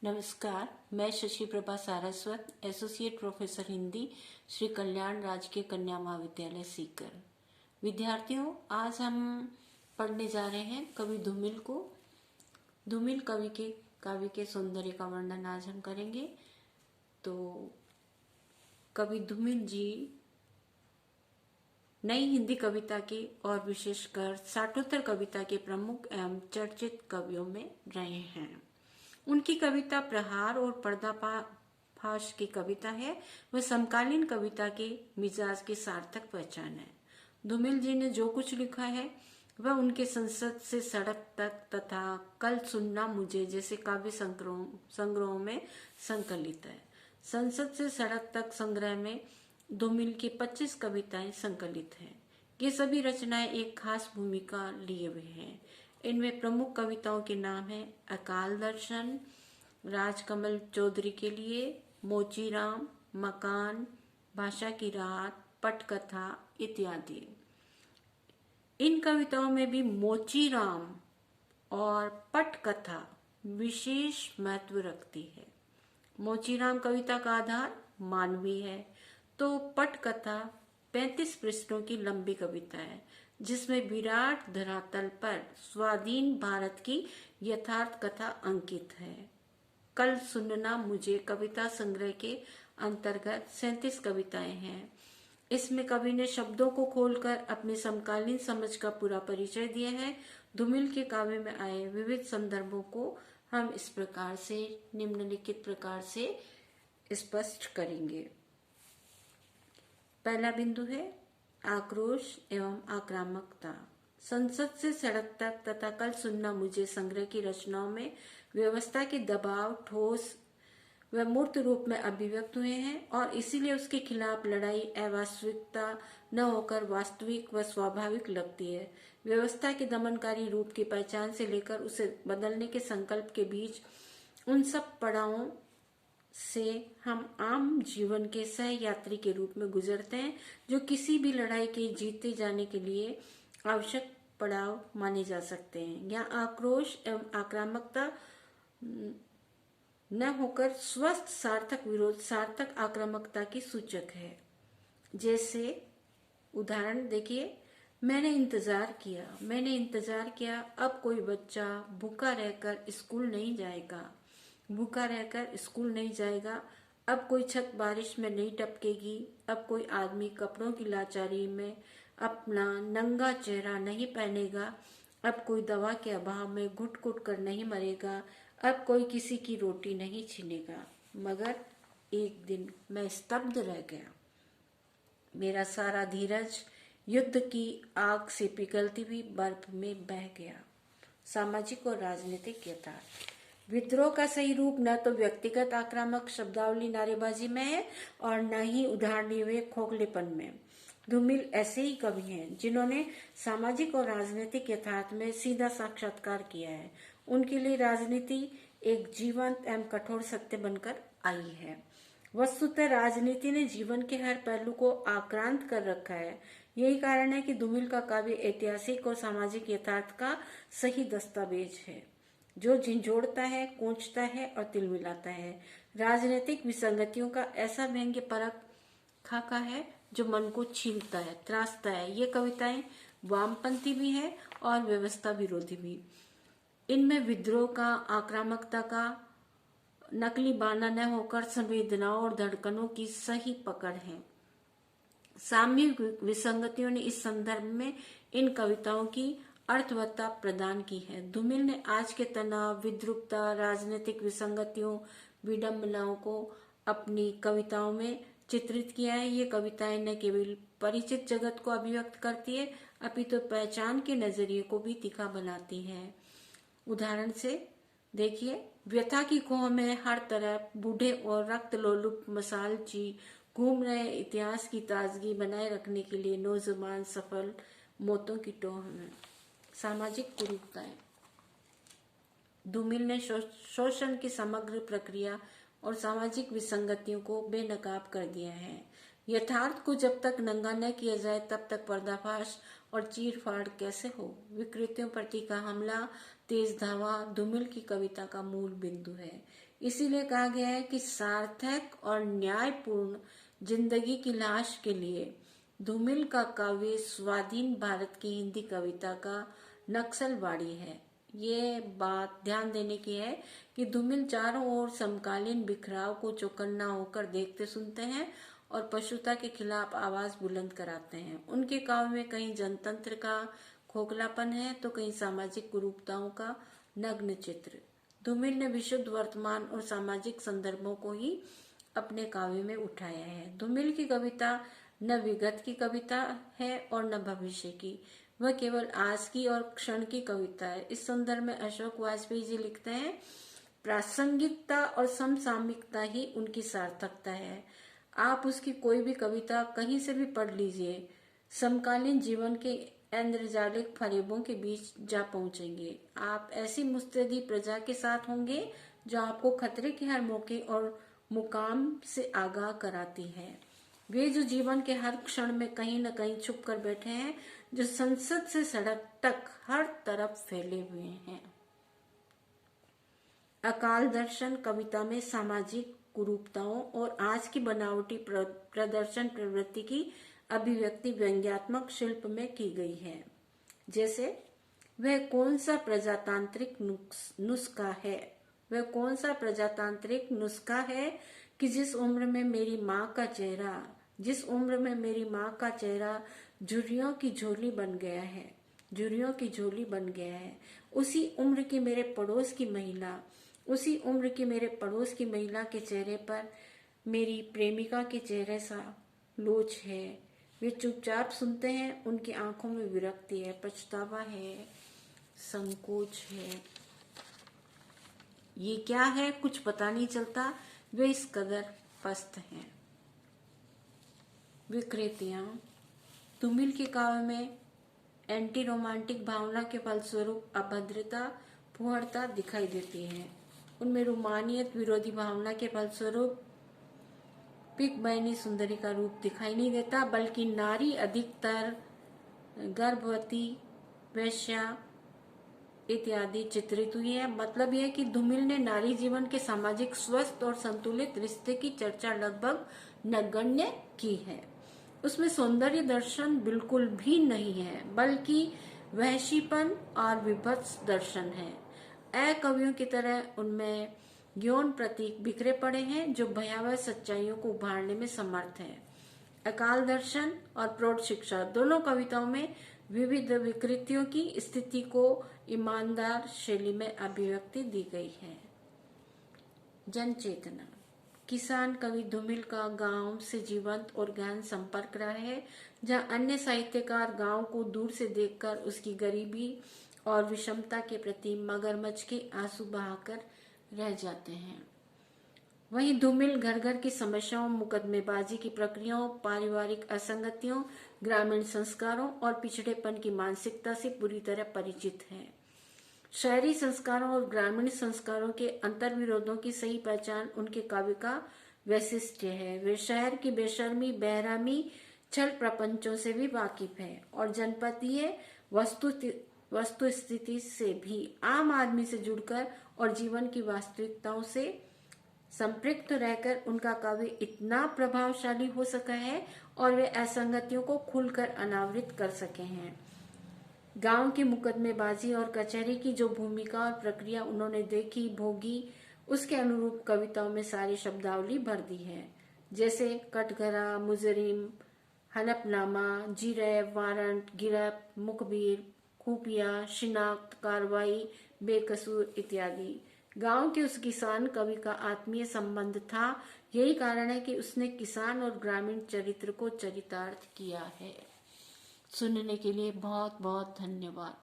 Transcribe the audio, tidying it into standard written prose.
नमस्कार, मैं Shashi Prabha Saraswat, associate professor Hindi, Shri Kalyan राजकीय कन्या महाविद्यालय सीकर। विद्यार्थियों, आज हम पढ़ने जा रहे हैं कवि धूमिल को। धूमिल काव्य के सौंदर्य का वर्णन आज हम करेंगे। तो कवि धूमिल जी नई हिंदी कविता के और विशेषकर साठोत्तर कविता के प्रमुख एवं चर्चित कवियों में रहे हैं। उनकी कविता प्रहार और पर्दाफाश की कविता है। वह समकालीन कविता के मिजाज की सार्थक पहचान है। धूमिल जी ने जो कुछ लिखा है वह उनके संसद से सड़क तक तथा कल सुनना मुझे जैसे काव्य संग्रहों में संकलित है। संसद से सड़क तक संग्रह में धूमिल की 25 कविताएं संकलित हैं। ये सभी रचनाएं एक खास भूमिका लिए हुए हैं। इनमें प्रमुख कविताओं के नाम हैं अकाल दर्शन, राजकमल चौधरी के लिए, मोचीराम, मकान, भाषा की रात, पटकथा इत्यादि। इन कविताओं में भी मोचीराम और पटकथा विशेष महत्व रखती है। मोचीराम कविता का आधार मानवी है, तो पटकथा 35 पृष्ठों की लंबी कविता है जिसमें विराट धरातल पर स्वाधीन भारत की यथार्थ कथा अंकित है। कल सुनना मुझे कविता संग्रह के अंतर्गत 37 कविताएं हैं। इसमें कवि ने शब्दों को खोलकर अपनी समकालीन समझ का पूरा परिचय दिया है। धूमिल के काव्य में आए विविध संदर्भों को हम इस प्रकार से निम्नलिखित प्रकार से स्पष्ट करेंगे। पहला बिंदु है आक्रोश एवं आक्रामकता। संसद से सड़क तक तथा कल सुनना मुझे संग्रह की रचनाओं में व्यवस्था के दबाव ठोस व मूर्त रूप में अभिव्यक्त हुए हैं और इसीलिए उसके खिलाफ लड़ाई अवास्तविकता न होकर वास्तविक व स्वाभाविक लगती है। व्यवस्था के दमनकारी रूप की पहचान से लेकर उसे बदलने के संकल्प के बीच उन सब पड़ावों से हम आम जीवन के सह यात्री के रूप में गुजरते हैं, जो किसी भी लड़ाई के जीते जाने के लिए आवश्यक पड़ाव माने जा सकते हैं। यहाँ आक्रोश एवं आक्रामकता न होकर स्वस्थ सार्थक विरोध सार्थक आक्रामकता की सूचक है। जैसे उदाहरण देखिए, मैंने इंतजार किया, अब कोई बच्चा भूखा रहकर स्कूल नहीं जाएगा, अब कोई छत बारिश में नहीं टपकेगी, अब कोई आदमी कपड़ों की लाचारी में अपना नंगा चेहरा नहीं पहनेगा, अब कोई दवा के अभाव में घुट घुट कर नहीं मरेगा, अब कोई किसी की रोटी नहीं छीनेगा। मगर एक दिन मैं स्तब्ध रह गया। मेरा सारा धीरज युद्ध की आग से पिघलती हुई बर्फ में बह गया। सामाजिक और राजनीतिक यथार्थ। विद्रोह का सही रूप न तो व्यक्तिगत आक्रामक शब्दावली नारेबाजी में है और न ही उधार लिए हुए खोखलेपन में। धूमिल ऐसे ही कवि हैं जिन्होंने सामाजिक और राजनीतिक यथार्थ में सीधा साक्षात्कार किया है। उनके लिए राजनीति एक जीवंत एवं कठोर सत्य बनकर आई है। वस्तुतः राजनीति ने जीवन के हर पहलू को आक्रांत कर रखा है। यही कारण है कि धूमिल का काव्य ऐतिहासिक और सामाजिक यथार्थ का सही दस्तावेज है, जो झिंझोड़ता है, कोंचता है और तिलमिलाता है। राजनीतिक विसंगतियों का ऐसा व्यंग्य परख खाका है जो मन को छीलता है, त्रासता है। ये कविताएं वामपंथी भी है और व्यवस्था विरोधी भी। इनमें विद्रोह का, आक्रामकता का नकली बाना न होकर संवेदनाओं और धड़कनों की सही पकड़ है। सामयिक विसंगतियों ने इस संदर्भ में इन कविताओं की अर्थवत्ता प्रदान की है। धूमिल ने आज के तनाव, विद्रूपता, राजनीतिक विसंगतियों, विडंबनाओं को अपनी कविताओं में चित्रित किया है। ये कविताएं न केवल परिचित जगत को अभिव्यक्त करती है, अपितु तो पहचान के नजरिए को भी तीखा बनाती है। उदाहरण से देखिए, व्यथा की खोह में हर तरफ बूढ़े और रक्त लोलुप मसालची घूम रहे इतिहास की ताजगी बनाए रखने के लिए नौजवान सफल मौतों की टोह में। सामाजिक कुरीतियां। धूमिल ने शोषण की समग्र प्रक्रिया और सामाजिक विसंगतियों को बेनकाब कर दिया है। यथार्थ को जब तक नंगा न किया जाए तब तक पर्दाफाश और चीर फाड़ कैसे हो। विकृतियों प्रति का हमला तेज धावा धूमिल की कविता का मूल बिंदु है। इसीलिए कहा गया है कि सार्थक और न्यायपूर्ण जिंदगी की लाश के लिए धूमिल का काव्य स्वाधीन भारत की हिंदी कविता का नक्सलवाड़ी है। ये बात ध्यान देने की है कि धूमिल चारों ओर समकालीन बिखराव को चौकन्ना होकर देखते सुनते हैं और पशुता के खिलाफ आवाज बुलंद कराते हैं। उनके काव्य में कहीं जनतंत्र का खोखलापन है तो कहीं सामाजिक कुरूपताओं का नग्न चित्र। धूमिल ने विशुद्ध वर्तमान और सामाजिक संदर्भों को ही अपने काव्य में उठाया है। धूमिल की कविता न विगत की कविता है और न भविष्य की, वह केवल आज की और क्षण की कविता है। इस संदर्भ में अशोक वाजपेयी जी लिखते हैं, प्रासंगिकता और समसामयिकता ही उनकी सार्थकता है। आप उसकी कोई भी कविता कहीं से भी पढ़ लीजिए, समकालीन जीवन के इंद्रजालिक फरेबों के बीच जा पहुंचेंगे। आप ऐसी मुस्तैदी प्रजा के साथ होंगे जो आपको खतरे के हर मौके और मुकाम से आगाह कराती है। वे जो जीवन के हर क्षण में कहीं न कहीं छुप कर बैठे हैं, जो संसद से सड़क तक हर तरफ फैले हुए हैं। अकाल दर्शन कविता में सामाजिक कुरूपताओं और आज की बनावटी प्रदर्शन प्रवृत्ति की अभिव्यक्ति व्यंग्यात्मक शिल्प में की गई है। जैसे वह कौन सा प्रजातांत्रिक नुस्खा है, वह कौन सा प्रजातांत्रिक नुस्खा है कि जिस उम्र में मेरी माँ का चेहरा झुर्रियों की झोली बन गया है, उसी उम्र की मेरे पड़ोस की महिला के चेहरे पर मेरी प्रेमिका के चेहरे सा लोच है। वे चुपचाप सुनते हैं, उनकी आंखों में विरक्ति है, पछतावा है, संकोच है। ये क्या है कुछ पता नहीं चलता, वे इस कदर पस्त हैं। विकृतियां धूमिल के काव्य में एंटी रोमांटिक भावना के फलस्वरूप अभद्रता, फुहड़ता दिखाई देती है। उनमें रूमानियत विरोधी भावना के फलस्वरूप पिगमैनी सुंदरी का रूप दिखाई नहीं देता, बल्कि नारी अधिकतर गर्भवती, वेश्या इत्यादि चित्रित हुई है। मतलब यह कि धूमिल ने नारी जीवन के सामाजिक स्वस्थ और संतुलित रिश्ते की चर्चा लगभग नगण्य की है। उसमें सौंदर्य दर्शन बिल्कुल भी नहीं है, बल्कि वहशीपन और विभत्स दर्शन है। कवियों की तरह उनमें यौन प्रतीक बिखरे पड़े हैं जो भयावह सच्चाइयों को उभारने में समर्थ है। अकाल दर्शन और प्रौढ़ शिक्षा दोनों कविताओं में विविध विकृतियों की स्थिति को ईमानदार शैली में अभिव्यक्ति दी गई है। जन चेतना किसान कवि धूमिल का गांव से जीवंत और गहन संपर्क रहा है, जहां अन्य साहित्यकार गांव को दूर से देखकर उसकी गरीबी और विषमता के प्रति मगरमच्छ के आंसू बहाकर रह जाते हैं। वहीं धूमिल घर घर की समस्याओं, मुकदमेबाजी की प्रक्रियाओं, पारिवारिक असंगतियों, ग्रामीण संस्कारों और पिछड़ेपन की मानसिकता से पूरी तरह परिचित है। शहरी संस्कारों और ग्रामीण संस्कारों के अंतर्विरोधों की सही पहचान उनके काव्य का वैशिष्ट्य है। वे शहर की बेशर्मी, बेहरामी, छल प्रपंचों से भी वाकिफ है और जनपदीय वस्तु स्थिति से भी आम आदमी से जुड़कर और जीवन की वास्तविकताओं से संपृक्त रहकर उनका काव्य इतना प्रभावशाली हो सका है और वे असंगतियों को खुलकर अनावृत कर सके हैं। गांव की मुकदमेबाजी और कचहरी की जो भूमिका और प्रक्रिया उन्होंने देखी, भोगी, उसके अनुरूप कविताओं में सारी शब्दावली भर दी है। जैसे कटघरा, मुजरिम, हलफनामा, जिरह, वारंट, गिरफ्त, मुखबिर, खुफिया, शिनाख्त, कार्रवाई, बेकसूर इत्यादि। गांव के उस किसान कवि का आत्मीय संबंध था। यही कारण है कि उसने किसान और ग्रामीण चरित्र को चरितार्थ किया है। सुनने के लिए बहुत बहुत धन्यवाद।